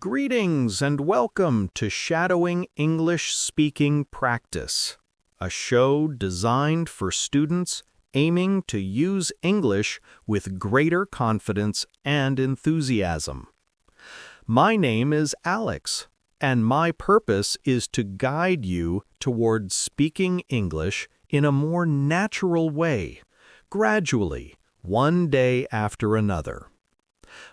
Greetings and welcome to Shadowing English Speaking Practice, a show designed for students aiming to use English with greater confidence and enthusiasm. My name is Alex, and my purpose is to guide you towards speaking English in a more natural way, gradually, one day after another.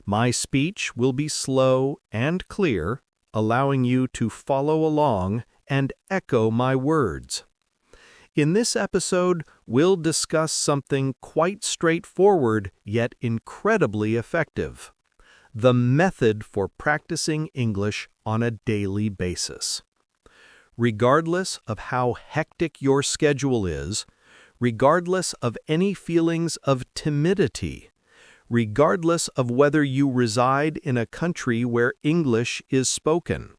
My speech will be slow and clear, allowing you to follow along and echo my words. In this episode, we'll discuss something quite straightforward yet incredibly effective: the method for practicing English on a daily basis. Regardless of how hectic your schedule is, regardless of any feelings of timidity, regardless of whether you reside in a country where English is spoken,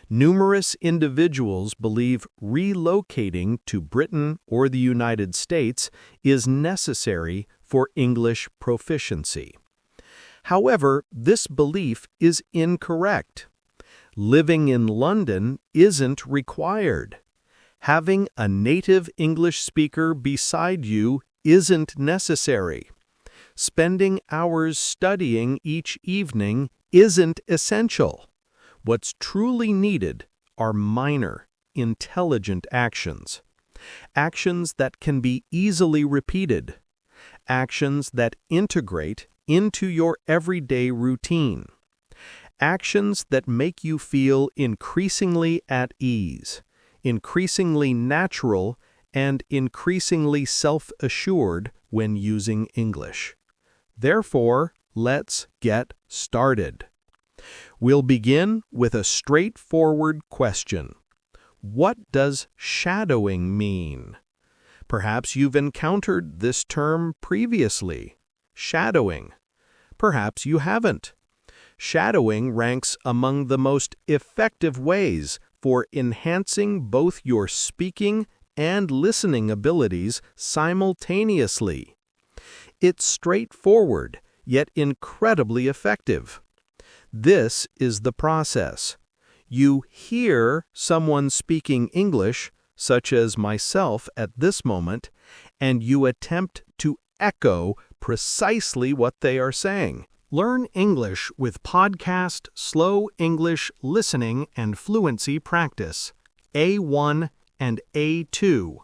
numerous individuals believe relocating to Britain or the United States is necessary for English proficiency. However, this belief is incorrect. Living in London isn't required. Having a native English speaker beside you isn't necessary. Spending hours studying each evening isn't essential. What's truly needed are minor, intelligent actions. Actions that can be easily repeated. Actions that integrate into your everyday routine. Actions that make you feel increasingly at ease, increasingly natural, and increasingly self-assured when using English. Therefore, let's get started. We'll begin with a straightforward question. What does shadowing mean? Perhaps you've encountered this term previously. Shadowing. Perhaps you haven't. Shadowing ranks among the most effective ways for enhancing both your speaking and listening abilities simultaneously. It's straightforward, yet incredibly effective. This is the process. You hear someone speaking English, such as myself at this moment, and you attempt to echo precisely what they are saying. Learn English with podcast Slow English Listening and Fluency Practice, A1 and A2.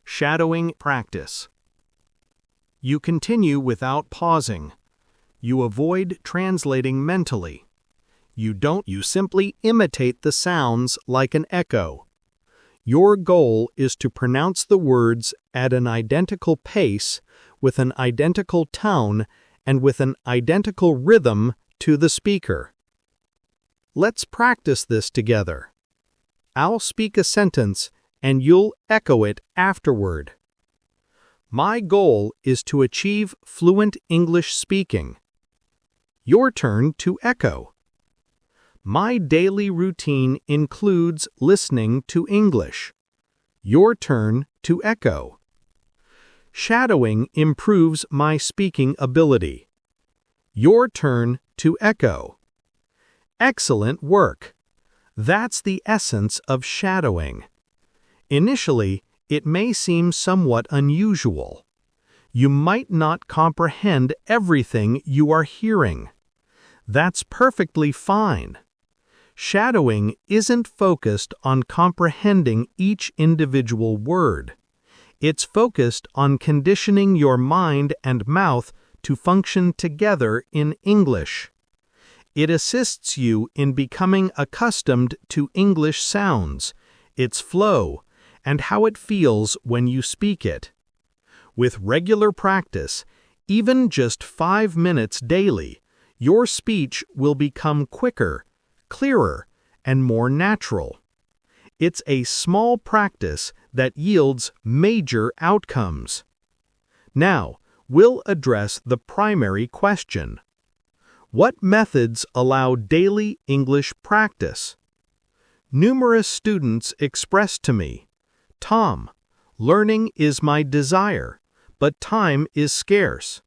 Shadowing Practice. You continue without pausing. You avoid translating mentally. You simply imitate the sounds like an echo. Your goal is to pronounce the words at an identical pace, with an identical tone, and with an identical rhythm to the speaker. Let's practice this together. I'll speak a sentence and you'll echo it afterward. My goal is to achieve fluent English speaking. Your turn to echo. My daily routine includes listening to English. Your turn to echo. Shadowing improves my speaking ability. Your turn to echo. Excellent work. That's the essence of shadowing. Initially, it may seem somewhat unusual. You might not comprehend everything you are hearing. That's perfectly fine. Shadowing isn't focused on comprehending each individual word. It's focused on conditioning your mind and mouth to function together in English. It assists you in becoming accustomed to English sounds, its flow, and how it feels when you speak it. With regular practice, even just 5 minutes daily, your speech will become quicker, clearer, and more natural. It's a small practice that yields major outcomes. Now, we'll address the primary question. What methods allow daily English practice? Numerous students expressed to me, "Tom, learning is my desire, but time is scarce.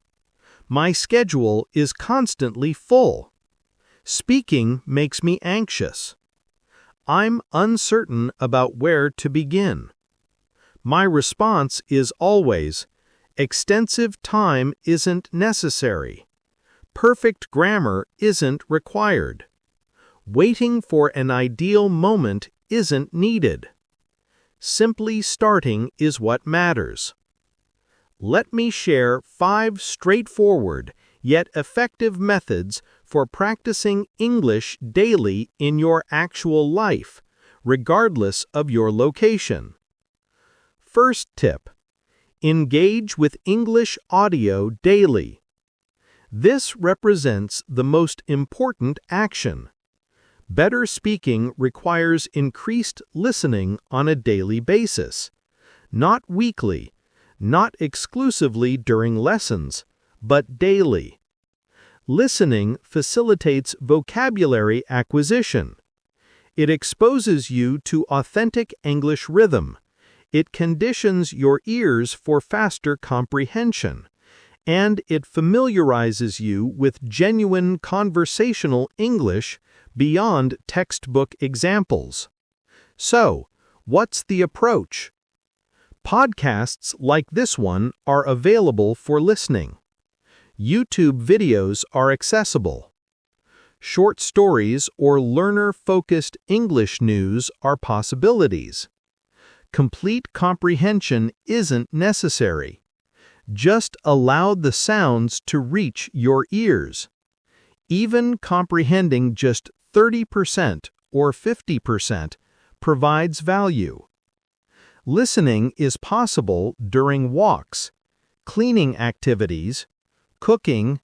My schedule is constantly full. Speaking makes me anxious. I'm uncertain about where to begin. My response is always, extensive time isn't necessary. Perfect grammar isn't required. Waiting for an ideal moment isn't needed. Simply starting is what matters. Let me share 5 straightforward yet effective methods for practicing English daily in your actual life, regardless of your location. First tip: engage with English audio daily. This represents the most important action. Better speaking requires increased listening on a daily basis, not weekly, not exclusively during lessons, but daily. Listening facilitates vocabulary acquisition. It exposes you to authentic English rhythm. It conditions your ears for faster comprehension. And it familiarizes you with genuine conversational English beyond textbook examples. So, what's the approach? Podcasts like this one are available for listening. YouTube videos are accessible. Short stories or learner-focused English news are possibilities. Complete comprehension isn't necessary. Just allow the sounds to reach your ears. Even comprehending just 30% or 50% provides value. Listening is possible during walks, cleaning activities, cooking,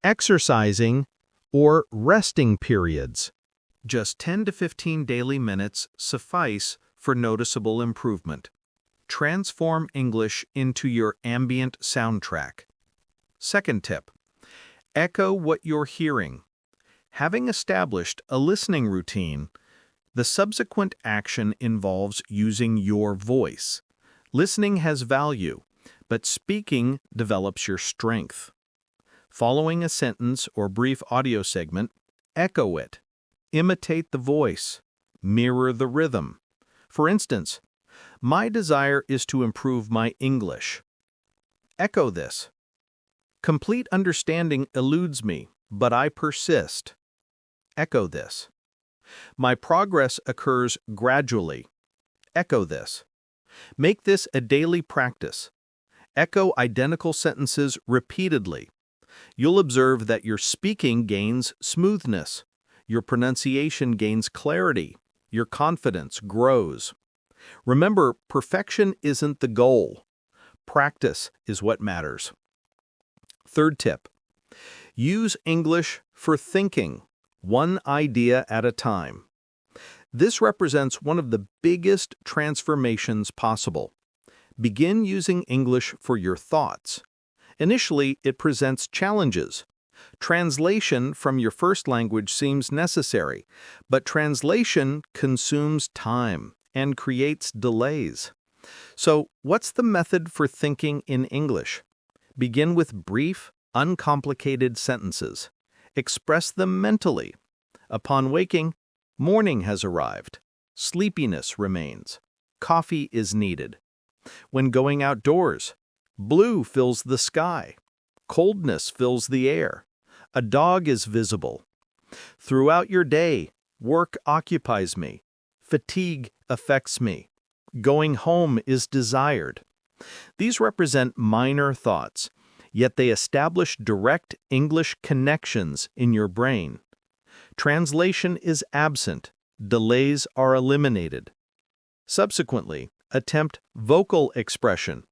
exercising, or resting periods. Just 10 to 15 daily minutes suffice for noticeable improvement. Transform English into your ambient soundtrack. Second tip: echo what you're hearing. Having established a listening routine, the subsequent action involves using your voice. Listening has value, but speaking develops your strength. Following a sentence or brief audio segment, echo it. Imitate the voice. Mirror the rhythm. For instance, my desire is to improve my English. Echo this. Complete understanding eludes me, but I persist. Echo this. My progress occurs gradually. Echo this. Make this a daily practice. Echo identical sentences repeatedly. You'll observe that your speaking gains smoothness, your pronunciation gains clarity, your confidence grows. Remember, perfection isn't the goal. Practice is what matters. Third tip: use English for thinking, one idea at a time. This represents one of the biggest transformations possible. Begin using English for your thoughts. Initially, it presents challenges. Translation from your first language seems necessary, but translation consumes time and creates delays. So, what's the method for thinking in English? Begin with brief, uncomplicated sentences. Express them mentally. Upon waking, morning has arrived. Sleepiness remains. Coffee is needed. When going outdoors, blue fills the sky. Coldness fills the air. A dog is visible. Throughout your day, work occupies me. Fatigue affects me. Going home is desired. These represent minor thoughts, yet they establish direct English connections in your brain. Translation is absent. Delays are eliminated. Subsequently, attempt vocal expression.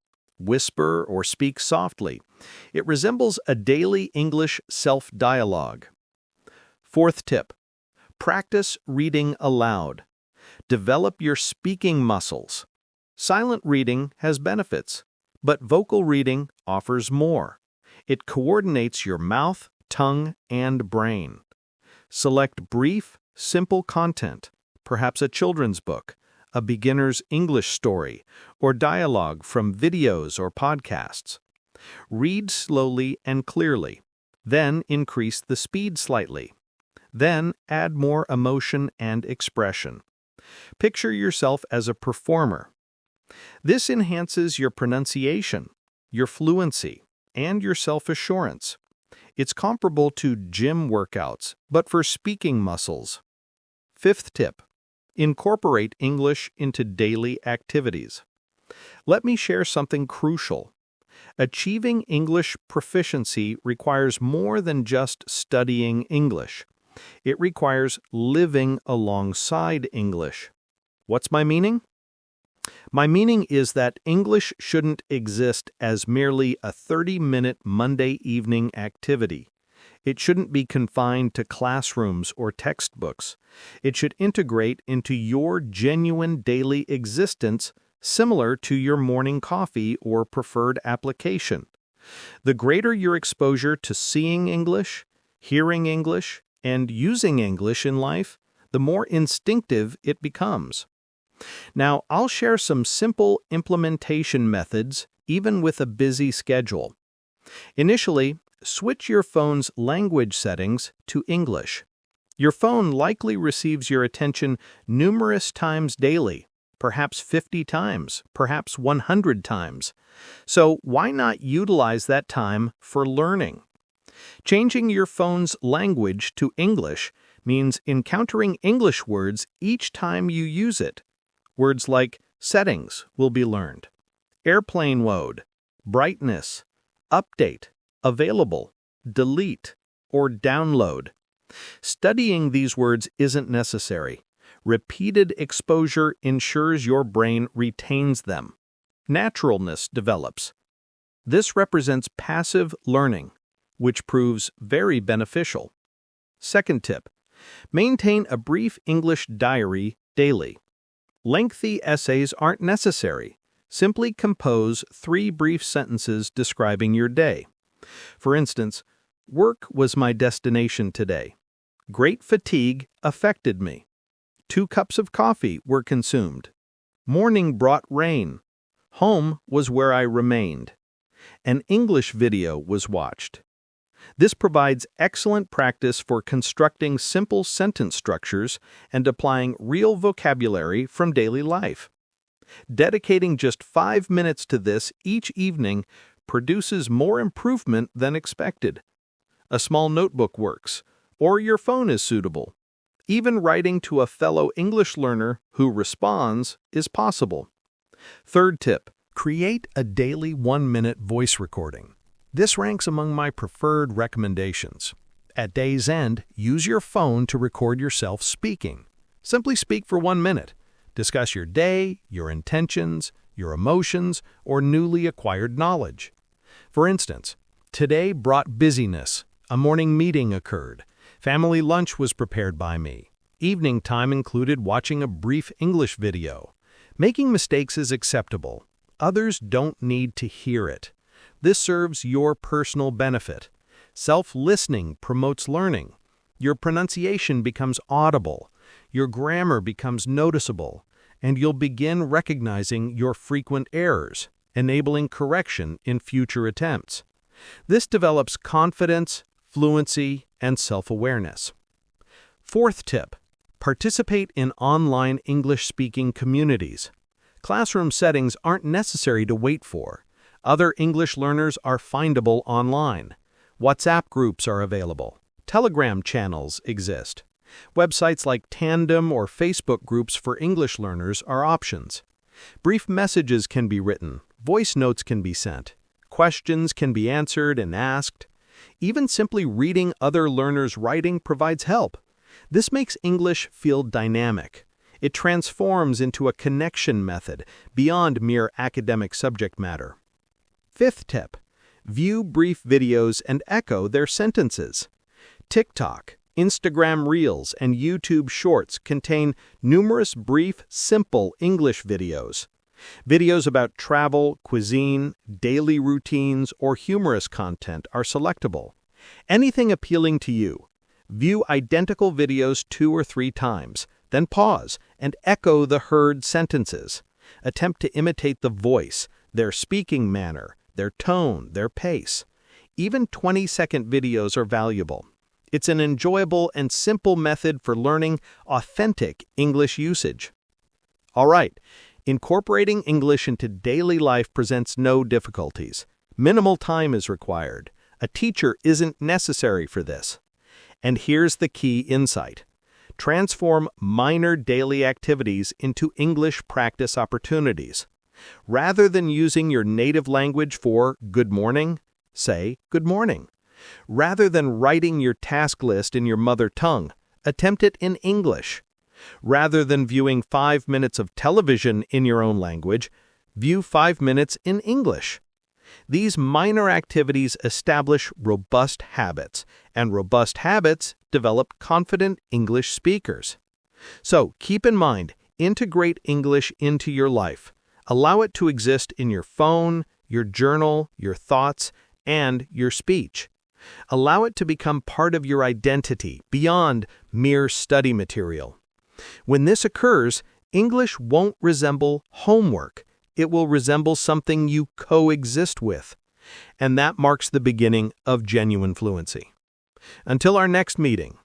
Whisper or speak softly. It resembles a daily English self-dialogue. Fourth tip: practice reading aloud. Develop your speaking muscles. Silent reading has benefits, but vocal reading offers more. It coordinates your mouth, tongue, and brain. Select brief, simple content, perhaps a children's book, a beginner's English story, or dialogue from videos or podcasts. Read slowly and clearly, then increase the speed slightly. Then add more emotion and expression. Picture yourself as a performer. This enhances your pronunciation, your fluency, and your self-assurance. It's comparable to gym workouts, but for speaking muscles. Fifth tip: incorporate English into daily activities. Let me share something crucial. Achieving English proficiency requires more than just studying English. It requires living alongside English. What's my meaning? My meaning is that English shouldn't exist as merely a 30-minute Monday evening activity. It shouldn't be confined to classrooms or textbooks. It should integrate into your genuine daily existence, similar to your morning coffee or preferred application. The greater your exposure to seeing English, hearing English, and using English in life, the more instinctive it becomes. Now, I'll share some simple implementation methods, even with a busy schedule. Initially, switch your phone's language settings to English. Your phone likely receives your attention numerous times daily, perhaps 50 times, perhaps 100 times. So why not utilize that time for learning? Changing your phone's language to English means encountering English words each time you use it. Words like settings will be learned, airplane mode, brightness, update, available, delete, or download. Studying these words isn't necessary. Repeated exposure ensures your brain retains them. Naturalness develops. This represents passive learning, which proves very beneficial. Second tip: maintain a brief English diary daily. Lengthy essays aren't necessary. Simply compose 3 brief sentences describing your day. For instance, work was my destination today. Great fatigue affected me. 2 cups of coffee were consumed. Morning brought rain. Home was where I remained. An English video was watched. This provides excellent practice for constructing simple sentence structures and applying real vocabulary from daily life. Dedicating just 5 minutes to this each evening produces more improvement than expected. A small notebook works, or your phone is suitable. Even writing to a fellow English learner who responds is possible. Third tip: create a daily 1-minute voice recording. This ranks among my preferred recommendations. At day's end, use your phone to record yourself speaking. Simply speak for 1 minute. Discuss your day, your intentions, your emotions, or newly acquired knowledge. For instance, today brought busyness. A morning meeting occurred. Family lunch was prepared by me. Evening time included watching a brief English video. Making mistakes is acceptable. Others don't need to hear it. This serves your personal benefit. Self-listening promotes learning. Your pronunciation becomes audible. Your grammar becomes noticeable. And you'll begin recognizing your frequent errors, enabling correction in future attempts. This develops confidence, fluency, and self-awareness. Fourth tip: participate in online English-speaking communities. Classroom settings aren't necessary to wait for. Other English learners are findable online. WhatsApp groups are available. Telegram channels exist. Websites like Tandem or Facebook groups for English learners are options. Brief messages can be written. Voice notes can be sent. Questions can be answered and asked. Even simply reading other learners' writing provides help. This makes English feel dynamic. It transforms into a connection method beyond mere academic subject matter. Fifth tip: view brief videos and echo their sentences. TikTok, Instagram Reels, and YouTube Shorts contain numerous brief, simple English videos. Videos about travel, cuisine, daily routines, or humorous content are selectable. Anything appealing to you. View identical videos 2 or 3 times, then pause and echo the heard sentences. Attempt to imitate the voice, their speaking manner, their tone, their pace. Even 20-second videos are valuable. It's an enjoyable and simple method for learning authentic English usage. All right, incorporating English into daily life presents no difficulties. Minimal time is required. A teacher isn't necessary for this. And here's the key insight. Transform minor daily activities into English practice opportunities. Rather than using your native language for good morning, say good morning. Rather than writing your task list in your mother tongue, attempt it in English. Rather than viewing 5 minutes of television in your own language, view 5 minutes in English. These minor activities establish robust habits, and robust habits develop confident English speakers. So keep in mind, integrate English into your life. Allow it to exist in your phone, your journal, your thoughts, and your speech. Allow it to become part of your identity beyond mere study material. When this occurs, English won't resemble homework. It will resemble something you coexist with. And that marks the beginning of genuine fluency. Until our next meeting,